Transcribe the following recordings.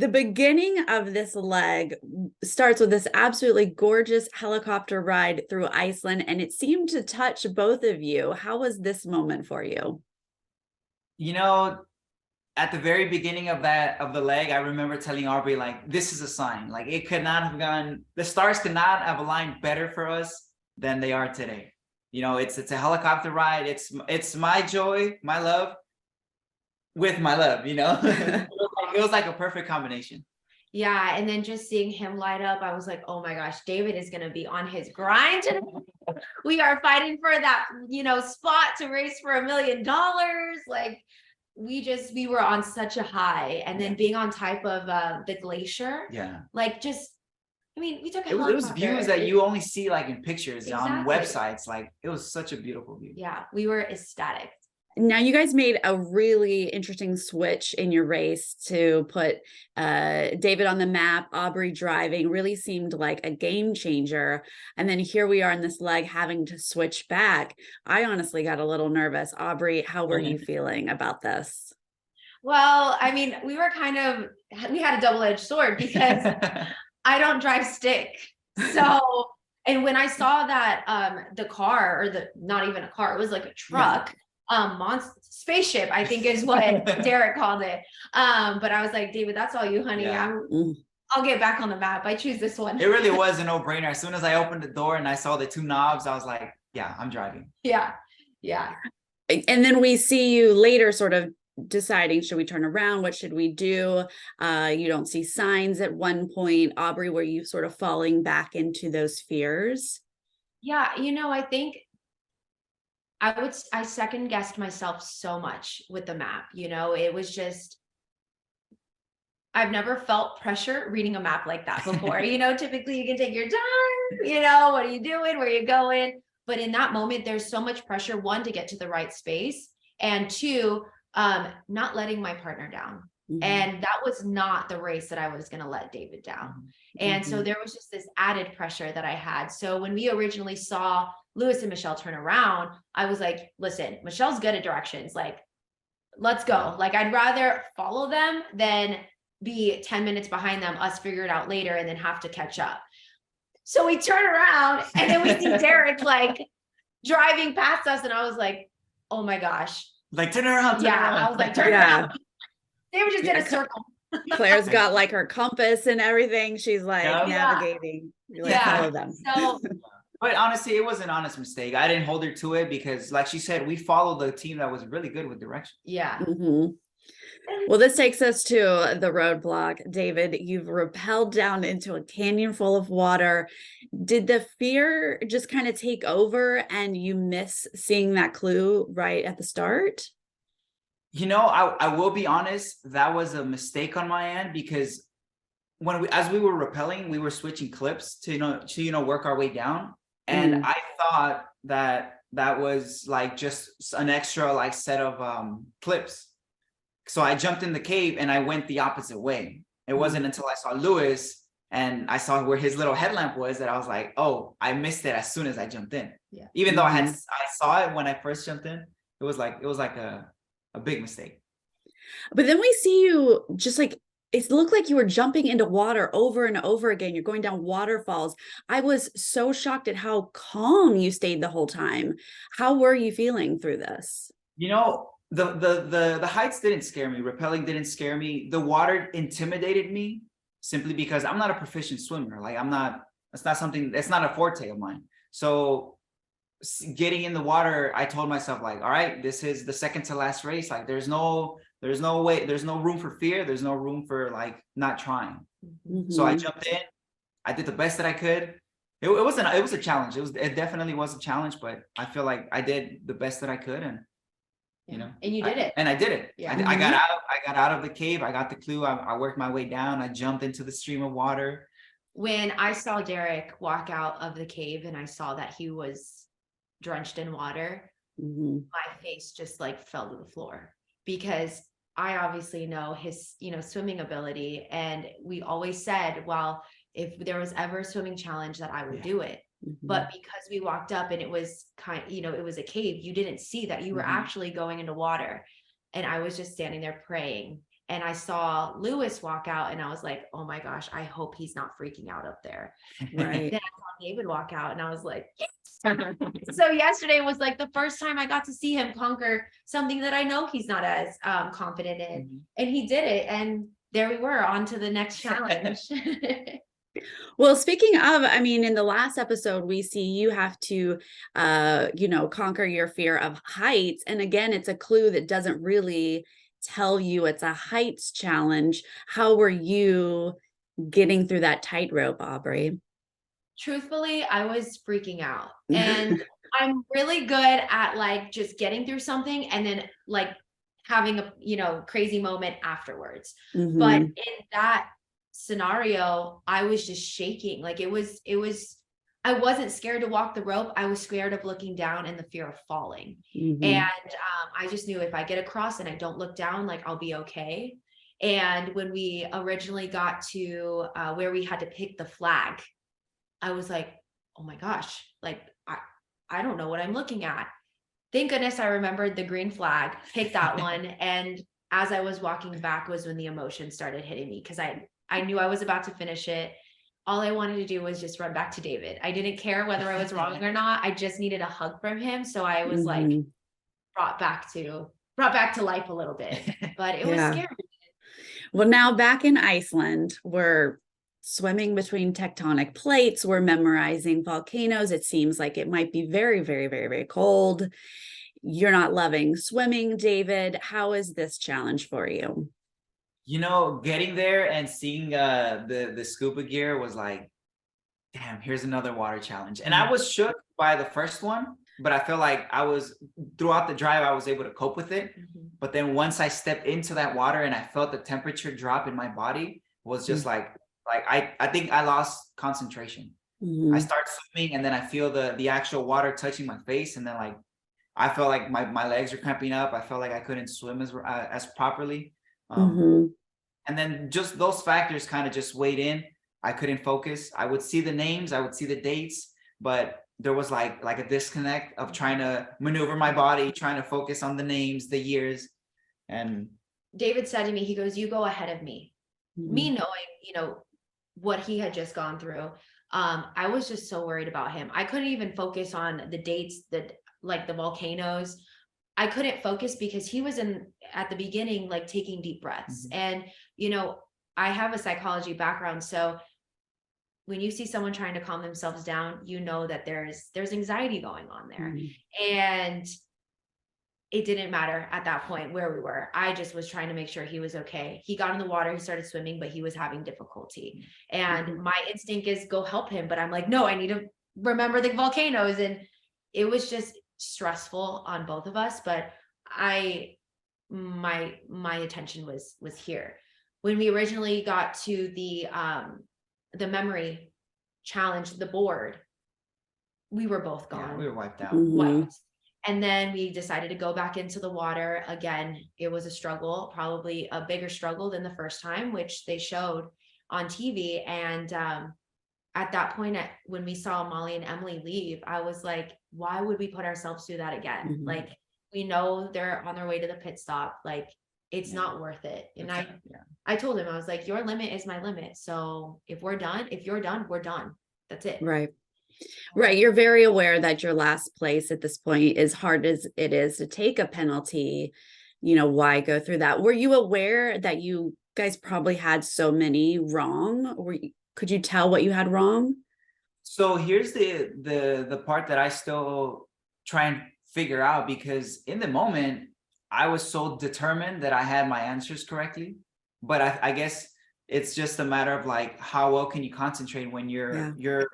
The beginning of this leg starts with this absolutely gorgeous helicopter ride through Iceland, and it seemed to touch both of you. How was this moment for you? You know, at the very beginning of the leg, I remember telling Aubrey, like, this is a sign. Like, it could not have gone, the stars could not have aligned better for us than they are today. You know, it's a helicopter ride. It's my joy, my love with my love, you know. It was like a perfect combination. Yeah, and then just seeing him light up, I was like, oh my gosh, David is going to be on his grind today. We are fighting for that, spot to race for $1 million. Like, we were on such a high, and then being on top of the glacier. Yeah. Like, we took a it was views that you only see like in pictures on websites. Like, it was such a beautiful view. Yeah, we were ecstatic. Now, you guys made a really interesting switch in your race to put David on the map, Aubrey driving, really seemed like a game changer. And then here we are in this leg having to switch back. I honestly got a little nervous. Aubrey, how were you feeling about this? Well, we had a double-edged sword because I don't drive stick. So, and when I saw that the car, or not even a car, it was like a truck. Monster spaceship, I think is what Derek called it. But I was like, David, that's all you, honey. I'll get back on the map. I choose this one. It really was a no-brainer. As soon as I opened the door and I saw the two knobs, I was like, yeah, I'm driving. Yeah. And then we see you later sort of deciding, should we turn around? What should we do? You don't see signs at one point. Aubrey, were you sort of falling back into those fears? Yeah, I think I second guessed myself so much with the map. It was just, I've never felt pressure reading a map like that before. Typically you can take your time, what are you doing? Where are you going? But in that moment, there's so much pressure, one, to get to the right space, and two, not letting my partner down. Mm-hmm. And that was not the race that I was going to let David down. Mm-hmm. And so there was just this added pressure that I had. So when we originally saw Lewis and Michelle turn around, I was like, listen, Michelle's good at directions. Like, let's go. Like, I'd rather follow them than be 10 minutes behind them, us figure it out later, and then have to catch up. So we turn around and then we see Derek like driving past us. And I was like, oh my gosh. Like, turn around. I was like, turn around. They were just in a circle. Claire's got like her compass and everything. She's like navigating. You're like, follow them. So, but honestly, it was an honest mistake. I didn't hold her to it because, like she said, we followed the team that was really good with direction. Yeah. Mm-hmm. Well, this takes us to the roadblock. David, you've rappelled down into a canyon full of water. Did the fear just kind of take over and you miss seeing that clue right at the start? I will be honest, that was a mistake on my end, because as we were rappelling, we were switching clips to work our way down. And I thought that was like just an extra like set of clips. So I jumped in the cave and I went the opposite way. It wasn't until I saw Lewis and I saw where his little headlamp was that I was like, oh, I missed it as soon as I jumped in. Yeah. Even though I saw it when I first jumped in, it was like a big mistake. But then we see you just like, it looked like you were jumping into water over and over again. You're going down waterfalls. I was so shocked at how calm you stayed the whole time. How were you feeling through this? The heights didn't scare me. Rappelling didn't scare me. The water intimidated me simply because I'm not a proficient swimmer. Like, it's not a forte of mine. So getting in the water, I told myself, like, all right, this is the second to last race. Like, there's no way, there's no room for fear. There's no room for like not trying. Mm-hmm. So I jumped in. I did the best that I could. It was a challenge. It definitely was a challenge, but I feel like I did the best that I could, and and you did it. And I did it. Yeah. I got out of the cave. I got the clue. I worked my way down. I jumped into the stream of water. When I saw Derek walk out of the cave and I saw that he was drenched in water, my face just like fell to the floor, because I obviously know his, swimming ability. And we always said, well, if there was ever a swimming challenge, that I would do it. But because we walked up and it was it was a cave, you didn't see that you were actually going into water. And I was just standing there praying and I saw Lewis walk out, and I was like, oh my gosh, I hope he's not freaking out up there. Right. Then I saw David walk out, and I was like, yes. So yesterday was like the first time I got to see him conquer something that I know he's not as confident in, and he did it. And there we were, on to the next challenge. Well, speaking of, I mean, in the last episode, we see you have to, conquer your fear of heights. And again, it's a clue that doesn't really tell you it's a heights challenge. How were you getting through that tightrope, Aubrey? Truthfully, I was freaking out. And I'm really good at like just getting through something and then like having a, crazy moment afterwards. But in that scenario, I was just shaking. Like it was, I wasn't scared to walk the rope. I was scared of looking down and the fear of falling. And I just knew if I get across and I don't look down, like I'll be okay. And when we originally got to where we had to pick the flag, I was like, oh my gosh, like I don't know what I'm looking at. Thank goodness I remembered the green flag, picked that one. And as I was walking back was when the emotion started hitting me, because I knew I was about to finish it. All I wanted to do was just run back to David. I didn't care whether I was wrong or not. I just needed a hug from him. So I was like brought back to life a little bit, but it was scary. Well, now back in Iceland, we're swimming between tectonic plates. We're memorizing volcanoes. It seems like it might be very, very, very, very cold. You're not loving swimming, David. How is this challenge for you? Getting there and seeing the scuba gear was like, damn, here's another water challenge. And I was shook by the first one, but I feel like throughout the drive, I was able to cope with it. But then once I stepped into that water and I felt the temperature drop in my body, was just like I think I lost concentration. I start swimming and then I feel the actual water touching my face, and then like I felt like my legs are cramping up. I felt like I couldn't swim as properly. And then just those factors kind of just weighed in. I couldn't focus. I would see the names, I would see the dates, but there was like a disconnect of trying to maneuver my body, trying to focus on the names, the years. And David said to me, he goes, you go ahead of me. Me knowing, what he had just gone through. I was just so worried about him. I couldn't even focus on the dates, like the volcanoes. I couldn't focus because he was at the beginning, like taking deep breaths. And, I have a psychology background. So when you see someone trying to calm themselves down, you know that there's anxiety going on there. And it didn't matter at that point where we were. I just was trying to make sure he was okay. He got in the water, he started swimming, but he was having difficulty. And my instinct is go help him. But I'm like, no, I need to remember the volcanoes. And it was just stressful on both of us. But my attention was here. When we originally got to the memory challenge, the board, we were both gone. Yeah, we were wiped out. Wiped. And then we decided to go back into the water. Again, it was a struggle, probably a bigger struggle than the first time, which they showed on TV. And at that point, when we saw Molly and Emily leave, I was like, why would we put ourselves through that again? Like, we know they're on their way to the pit stop. Like, it's not worth it. And I told him, I was like, your limit is my limit. So if you're done, we're done. That's it. Right. You're very aware that your last place at this point, as hard as it is to take a penalty, why go through that? Were you aware that you guys probably had so many wrong? Could you tell what you had wrong? So here's the part that I still try and figure out, because in the moment I was so determined that I had my answers correctly, but I guess it's just a matter of like, how well can you concentrate when you're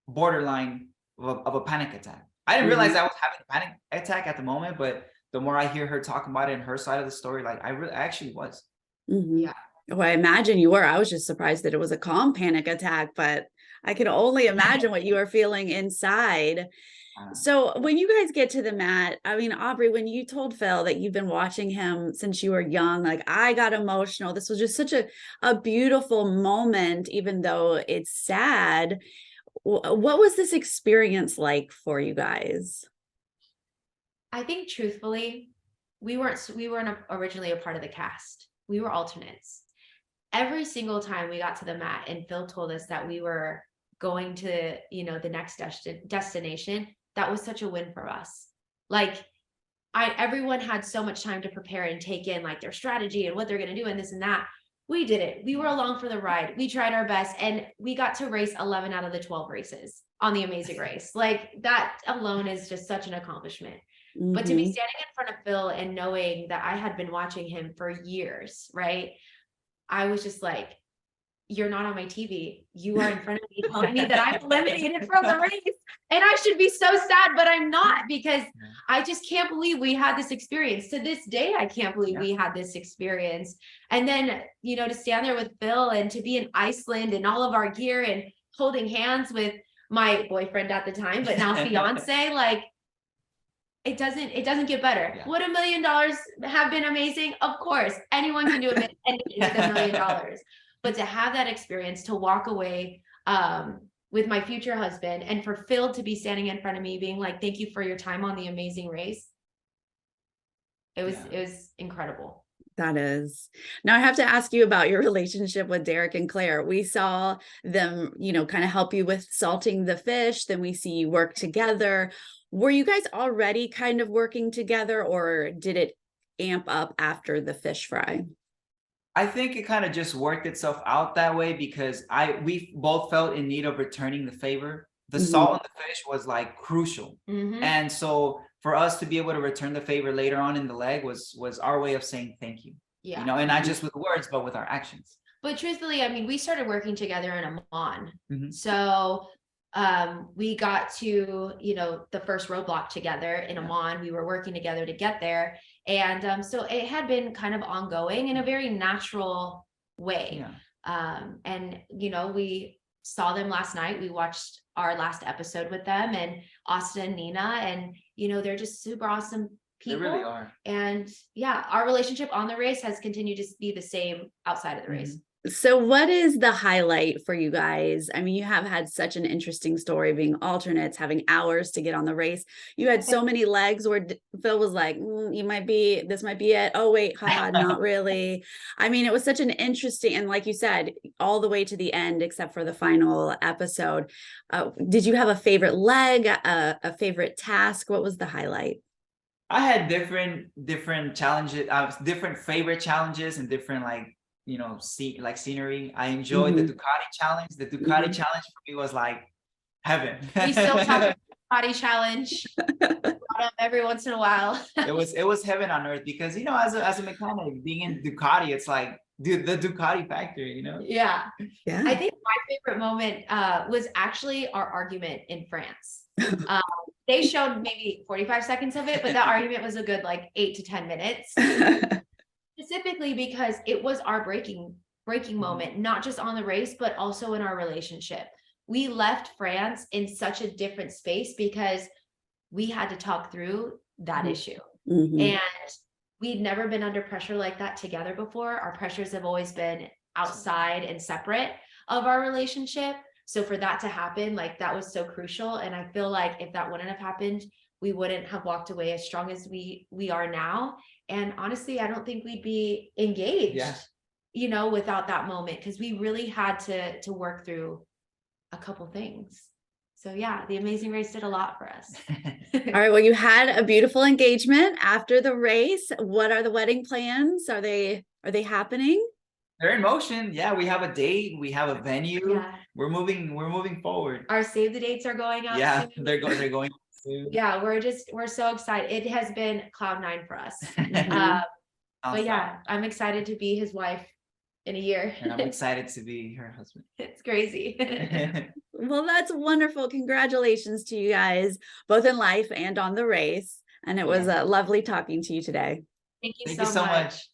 borderline of a panic attack. I didn't realize I was having a panic attack at the moment, but the more I hear her talk about it and her side of the story, like I actually was. Yeah. Well, I imagine you were. I was just surprised that it was a calm panic attack, but I can only imagine what you were feeling inside. So when you guys get to the mat, I mean, Aubrey, when you told Phil that you've been watching him since you were young, like I got emotional. This was just such a beautiful moment, even though it's sad. What was this experience like for you guys? I think truthfully, we weren't originally a part of the cast. we were alternates. Every single time we got to the mat and Phil told us that we were going to, you know, the next destination, that was such a win for us. Like everyone had so much time to prepare and take in like their strategy and what they're going to do and this and that. We did it. We were along for the ride. We tried our best and we got to race 11 out of the 12 races on the Amazing Race. Like that alone is just such an accomplishment. Mm-hmm. But to be standing in front of Phil and knowing that I had been watching him for years, right? I was just like, you're not on my TV. You are in front of me telling me that I'm eliminated from the race. And I should be so sad, but I'm not, because I just can't believe we had this experience. To this day, I can't believe we had this experience. And then, you know, to stand there with Phil and to be in Iceland and all of our gear and holding hands with my boyfriend at the time, but now fiance, like, it doesn't get better. Yeah. Would $1 million have been amazing? Of course, anyone can do it with $1 million. But to have that experience, to walk away with my future husband, and for Phil to be standing in front of me being like, thank you for your time on the Amazing Race. It was incredible. That is. Now I have to ask you about your relationship with Derek and Claire. We saw them, you know, kind of help you with salting the fish. Then we see you work together. Were you guys already kind of working together, or did it amp up after the fish fry? I think it kind of just worked itself out that way because we both felt in need of returning the favor. The salt on the fish was like crucial. And so for us to be able to return the favor later on in the leg was our way of saying thank you. Yeah. You know, and not just with words, but with our actions. But truthfully, I mean, we started working together in Amman. So we got to, you know, the first roadblock together in Amman. We were working together to get there. And so it had been kind of ongoing in a very natural way. And, you know, we saw them last night. We watched our last episode with them and Austin and Nina, and, you know, they're just super awesome people. They really are. And yeah, our relationship on the race has continued to be the same outside of the race. So what is the highlight for you guys? I mean, you have had such an interesting story, being alternates, having hours to get on the race. You had so many legs where Phil was like, this might be it. Oh, wait, haha, not really. I mean, it was such an interesting, and like you said, all the way to the end, except for the final episode. Did you have a favorite leg, a favorite task? What was the highlight? I had different challenges, different favorite challenges and different, like, you know, scenery. I enjoyed the Ducati challenge. The Ducati challenge for me was like heaven. We still talk about the Ducati challenge every once in a while. it was heaven on earth because, you know, as a mechanic being in Ducati, it's like the Ducati factor, you know? Yeah. I think my favorite moment was actually our argument in France. They showed maybe 45 seconds of it, but that argument was a good like 8 to 10 minutes. Specifically because it was our breaking moment, not just on the race, but also in our relationship. We left France in such a different space because we had to talk through that issue. And we'd never been under pressure like that together before. Our pressures have always been outside and separate of our relationship. So for that to happen, like, that was so crucial. And I feel like if that wouldn't have happened, we wouldn't have walked away as strong as we are now. And honestly, I don't think we'd be engaged, you know, without that moment, because we really had to work through a couple things. So yeah, the Amazing Race did a lot for us. All right. Well, you had a beautiful engagement after the race. What are the wedding plans? Are they happening? They're in motion. Yeah, we have a date. We have a venue. Yeah. We're moving forward. Our save the dates are going out. Yeah, soon. they're going. Yeah, we're so excited. It has been cloud nine for us. But yeah, I'm excited to be his wife in a year. And I'm excited to be her husband. It's crazy. Well, that's wonderful. Congratulations to you guys, both in life and on the race. And it was lovely talking to you today. Thank you so much.